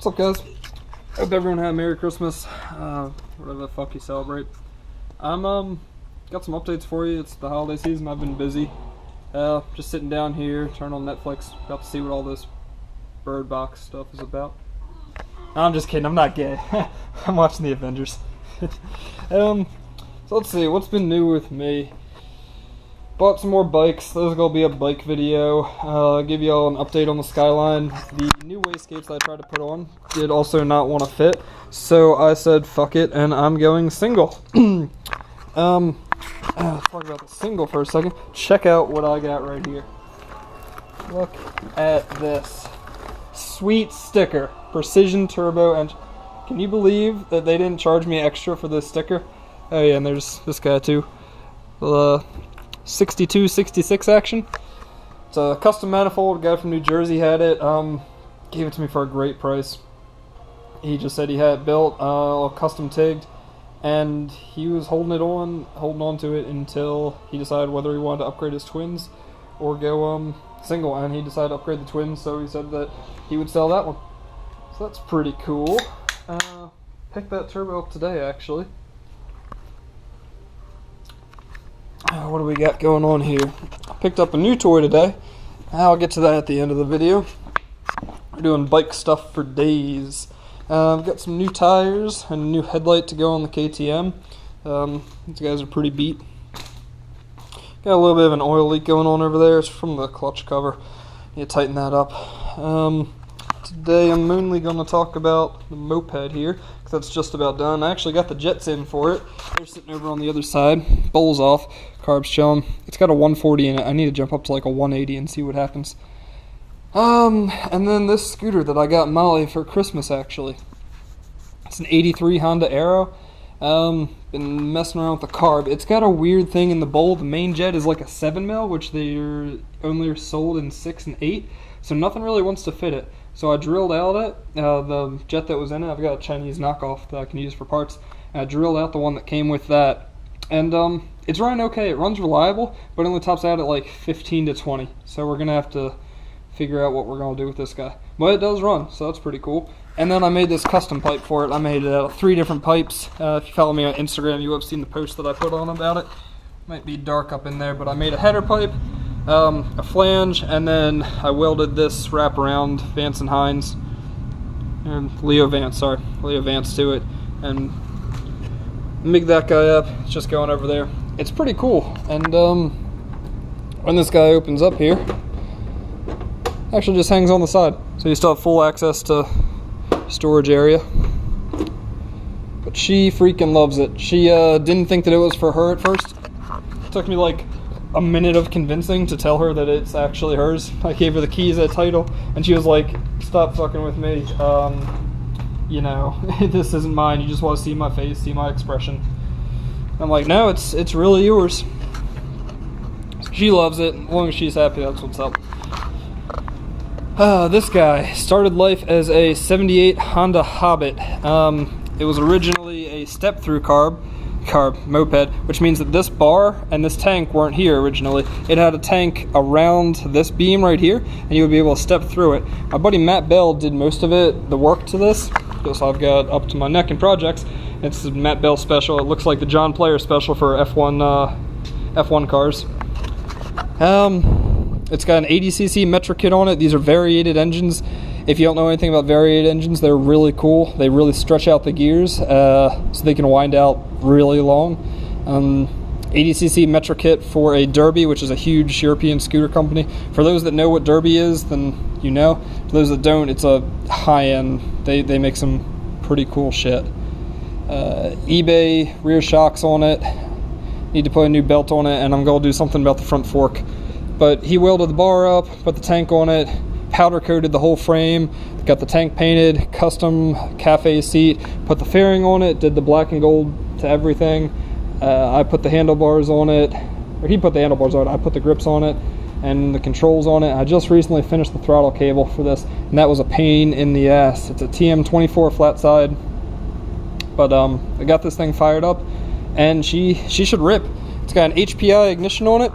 What's up, guys? Hope everyone had a Merry Christmas, whatever the fuck you celebrate. I'm got some updates for you. It's the holiday season. I've been busy. Just sitting down here, turning on Netflix, about to see what all this Bird Box stuff is about. No, I'm just kidding. I'm not gay. I'm watching the Avengers. So let's see what's been new with me. Bought some more bikes. There's gonna be a bike video. Give you all an update on the Skyline. The new wastegates that I tried to put on did also not want to fit, so I said fuck it and I'm going single. Let's talk about the single for a second. Check out what I got right here. Look at this sweet sticker, Precision Turbo engine. Can you believe that they didn't charge me extra for this sticker? Oh yeah, and there's this guy too. 6266 action. It's a custom manifold. A guy from New Jersey had it. Gave it to me for a great price. He just said he had it built, all custom tigged, and he was holding on to it until he decided whether he wanted to upgrade his twins or go single. And he decided to upgrade the twins, so he said that he would sell that one. So that's pretty cool. Picked that turbo up today, actually. What do we got going on here? I picked up a new toy today. I'll get to that at the end of the video. We're doing bike stuff for days. I've got some new tires and a new headlight to go on the KTM. These guys are pretty beat. Got a little bit of an oil leak going on over there. It's from the clutch cover. Need to tighten that up. Today I'm mainly going to talk about the moped here, because that's just about done. I actually got the jets in for it. They're sitting over on the other side. Bowls off, carbs chilling. It's got a 140 in it. I need to jump up to like a 180 and see what happens. And then this scooter that I got Molly for Christmas, actually. It's an 83 Honda Aero. Been messing around with the carb. It's got a weird thing in the bowl. The main jet is like a 7mm, which they're only sold in 6 and 8. So nothing really wants to fit it. So I drilled out the jet that was in it. I've got a Chinese knockoff that I can use for parts. And I drilled out the one that came with that. And it's running okay. It runs reliable, but it only tops out at like 15 to 20. So we're going to have to figure out what we're going to do with this guy. But it does run, so that's pretty cool. And then I made this custom pipe for it. I made it out of 3 different pipes. If you follow me on Instagram, you have seen the post that I put on about it. Might be dark up in there, but I made a header pipe, a flange, and then I welded this wraparound Vance and Hines, and Leo Vance to it, and make that guy up. It's just going over there. It's pretty cool. And when this guy opens up here, actually just hangs on the side, so you still have full access to storage area. But she freaking loves it. She didn't think that it was for her at first. It took me like a minute of convincing to tell her that it's actually hers. I gave her the keys at title, and she was like, stop fucking with me. You know, this isn't mine. You just want to see my face, see my expression. I'm like, no, it's really yours. She loves it. As long as she's happy, that's what's up. This guy started life as a 78 Honda Hobbit. It was originally a step-through carb moped, which means that this bar and this tank weren't here originally. It had a tank around this beam right here, and you would be able to step through it. My buddy Matt Bell did most of it, the work to this, because I've got up to my neck in projects. It's the Matt Bell special. It looks like the John Player special for F1 cars. It's got an 80cc Metra kit on it. These are variated engines. If you don't know anything about variated engines, they're really cool. They really stretch out the gears so they can wind out really long. 80cc Metra kit for a Derby, which is a huge European scooter company. For those that know what Derby is, then you know. For those that don't, it's a high-end. They make some pretty cool shit. eBay rear shocks on it. Need to put a new belt on it, and I'm going to do something about the front fork. But he welded the bar up, put the tank on it, powder coated the whole frame, got the tank painted, custom cafe seat, put the fairing on it, did the black and gold to everything. I put the handlebars on it, or he put the handlebars on it, I put the grips on it and the controls on it. I just recently finished the throttle cable for this, and that was a pain in the ass. It's a TM24 flat side, but I got this thing fired up, and she should rip. It's got an HPI ignition on it.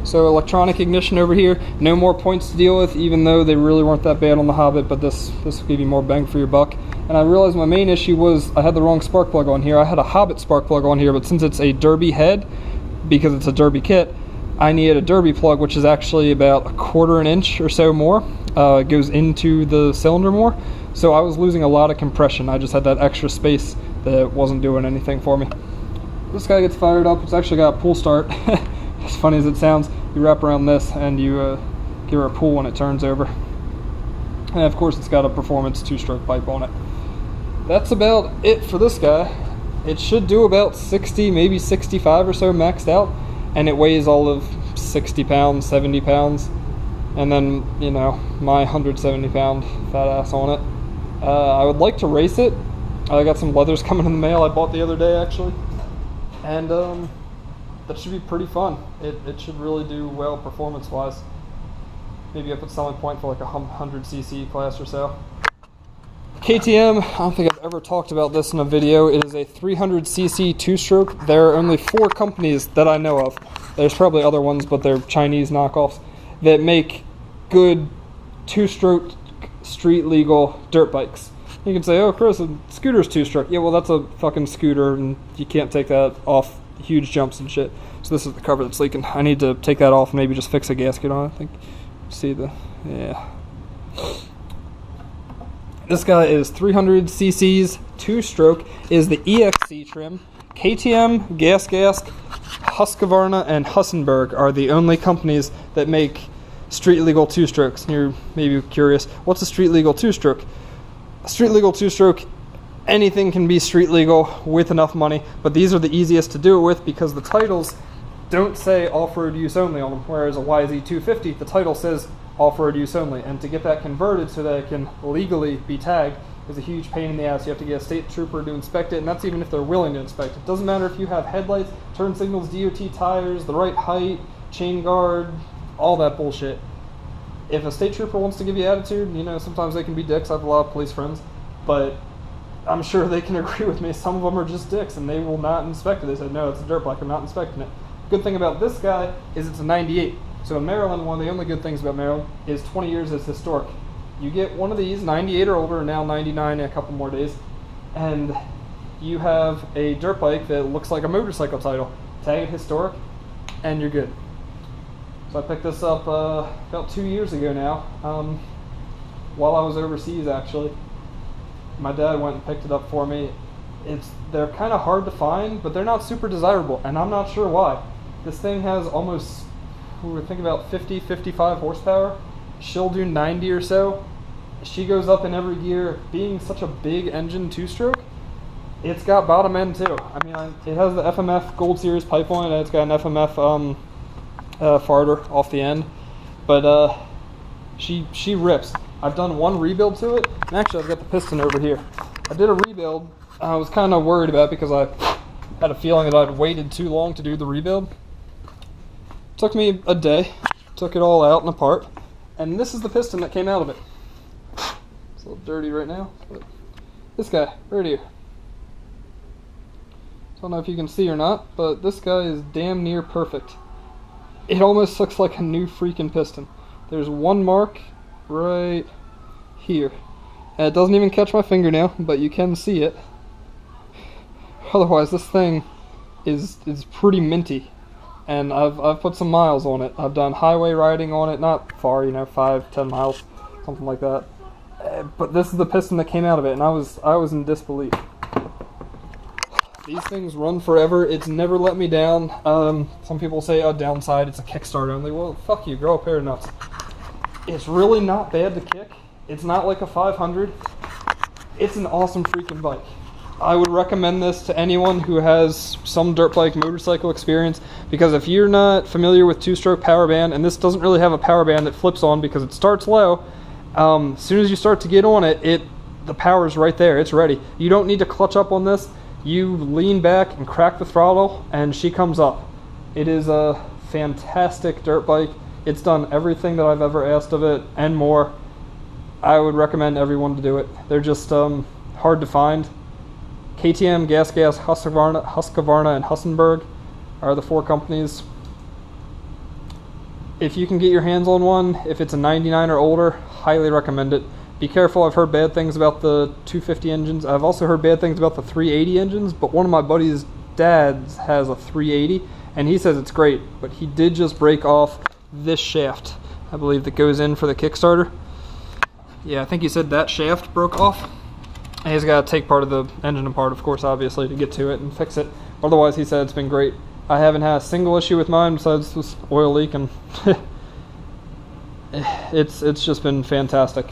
So electronic ignition over here, no more points to deal with, even though they really weren't that bad on the Hobbit, but this will give you more bang for your buck. And I realized my main issue was I had the wrong spark plug on here. I had a Hobbit spark plug on here, but since it's a Derby head, because it's a Derby kit, I needed a Derby plug, which is actually about 1/4 inch or so more. It goes into the cylinder more. So I was losing a lot of compression. I just had that extra space that wasn't doing anything for me. This guy gets fired up. It's actually got a pull start. As funny as it sounds, you wrap around this and you give her a pull when it turns over. And of course it's got a performance 2-stroke pipe on it. That's about it for this guy. It should do about 60, maybe 65 or so maxed out, and it weighs all of 60 pounds, 70 pounds, and then, you know, my 170 pound fat ass on it. I would like to race it. I got some leathers coming in the mail I bought the other day actually, and that should be pretty fun. It should really do well performance wise. Maybe up at selling point for like a 100cc class or so. KTM, I don't think I've ever talked about this in a video. It is a 300cc 2-stroke. There are only 4 companies that I know of. There's probably other ones, but they're Chinese knockoffs that make good 2-stroke street legal dirt bikes. You can say, oh Chris, a scooter's 2-stroke. Yeah, well that's a fucking scooter and you can't take that off huge jumps and shit. So this is the cover that's leaking. I need to take that off and maybe just fix a gasket on it. I think, see the, yeah. This guy is 300 cc's 2-stroke, is the EXC trim. KTM, Gas, Husqvarna, and Hussenberg are the only companies that make street legal 2-strokes. You're maybe curious, what's a street legal 2-stroke? A street legal 2-stroke, anything can be street legal with enough money, but these are the easiest to do it with because the titles don't say off-road use only on them, whereas a YZ250, the title says off-road use only, and to get that converted so that it can legally be tagged is a huge pain in the ass. You have to get a state trooper to inspect it, and that's even if they're willing to inspect it. Doesn't matter if you have headlights, turn signals, DOT tires, the right height, chain guard, all that bullshit. If a state trooper wants to give you attitude, you know, sometimes they can be dicks. I have a lot of police friends, but I'm sure they can agree with me. Some of them are just dicks, and they will not inspect it. They said, no, it's a dirt bike, I'm not inspecting it. Good thing about this guy is it's a 98. So in Maryland, one of the only good things about Maryland is 20 years is historic. You get one of these, 98 or older, and now 99 in a couple more days, and you have a dirt bike that looks like a motorcycle title. Tag it historic, and you're good. So I picked this up about 2 years ago now, while I was overseas actually. My dad went and picked it up for me. They're kind of hard to find, but they're not super desirable, and I'm not sure why. This thing has almost, we were thinking about 50, 55 horsepower. She'll do 90 or so. She goes up in every gear. Being such a big engine 2-stroke, it's got bottom end too. I mean, it has the FMF Gold Series pipe on it, and it's got an FMF farter off the end. But she rips. I've done one rebuild to it, and actually I've got the piston over here. I did a rebuild. I was kind of worried about it because I had a feeling that I'd waited too long to do the rebuild. Took me a day, took it all out and apart, and this is the piston that came out of it. It's a little dirty right now, but this guy right here. Don't know if you can see or not, but this guy is damn near perfect. It almost looks like a new freaking piston. There's one mark right here, and it doesn't even catch my fingernail, but you can see it. Otherwise, this thing is pretty minty. And I've put some miles on it. I've done highway riding on it, not far, you know, 5-10 miles, something like that. But this is the piston that came out of it, and I was in disbelief. These things run forever. It's never let me down. Some people say, oh, downside, it's a kickstart only. Well, fuck you, grow a pair of nuts. It's really not bad to kick. It's not like a 500. It's an awesome freaking bike. I would recommend this to anyone who has some dirt bike motorcycle experience, because if you're not familiar with 2-stroke power band, and this doesn't really have a power band that flips on because it starts low, as soon as you start to get on it, the power's right there, it's ready. You don't need to clutch up on this. You lean back and crack the throttle and she comes up. It is a fantastic dirt bike. It's done everything that I've ever asked of it and more. I would recommend everyone to do it. They're just hard to find. KTM, Gas, Husqvarna, and Hussenberg are the 4 companies. If you can get your hands on one, if it's a 99 or older, highly recommend it. Be careful, I've heard bad things about the 250 engines. I've also heard bad things about the 380 engines, but one of my buddies' dads has a 380, and he says it's great, but he did just break off this shaft, I believe, that goes in for the Kickstarter. Yeah, I think he said that shaft broke off. And he's got to take part of the engine apart, of course, obviously, to get to it and fix it. Otherwise, he said it's been great. I haven't had a single issue with mine besides this oil leak, and it's just been fantastic.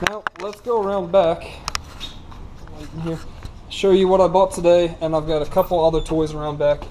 Now, let's go around back here, show you what I bought today, and I've got a couple other toys around back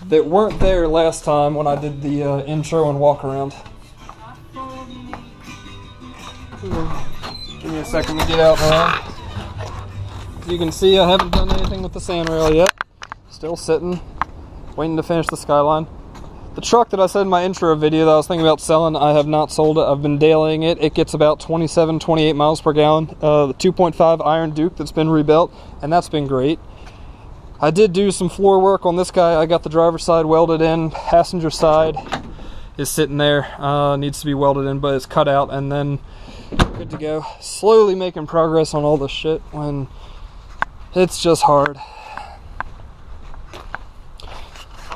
that weren't there last time when I did the intro and walk around. Give me a second to get out now. As you can see, I haven't done anything with the sand rail yet. Still sitting, waiting to finish the Skyline. The truck that I said in my intro video that I was thinking about selling, I have not sold it. I've been dailying it. It gets about 27, 28 miles per gallon. The 2.5 Iron Duke that's been rebuilt, and that's been great. I did do some floor work on this guy. I got the driver's side welded in. Passenger side is sitting there. Needs to be welded in, but it's cut out, and then good to go. Slowly making progress on all this shit when it's just hard.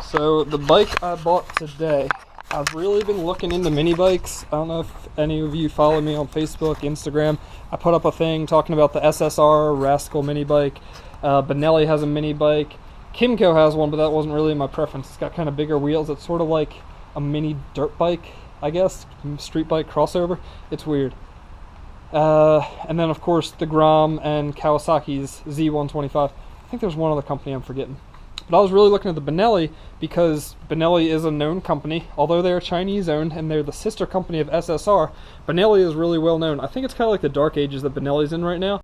So the bike I bought today, I've really been looking into mini bikes. I don't know if any of you follow me on Facebook, Instagram. I put up a thing talking about the SSR Rascal mini bike. Benelli has a mini bike. Kimco has one, but that wasn't really my preference. It's got kind of bigger wheels. It's sort of like a mini dirt bike, I guess, street bike crossover. It's weird. And then of course the Grom and Kawasaki's Z125. I think there's one other company I'm forgetting. But I was really looking at the Benelli because Benelli is a known company. Although they are Chinese owned and they're the sister company of SSR, Benelli is really well known. I think it's kind of like the dark ages that Benelli's in right now.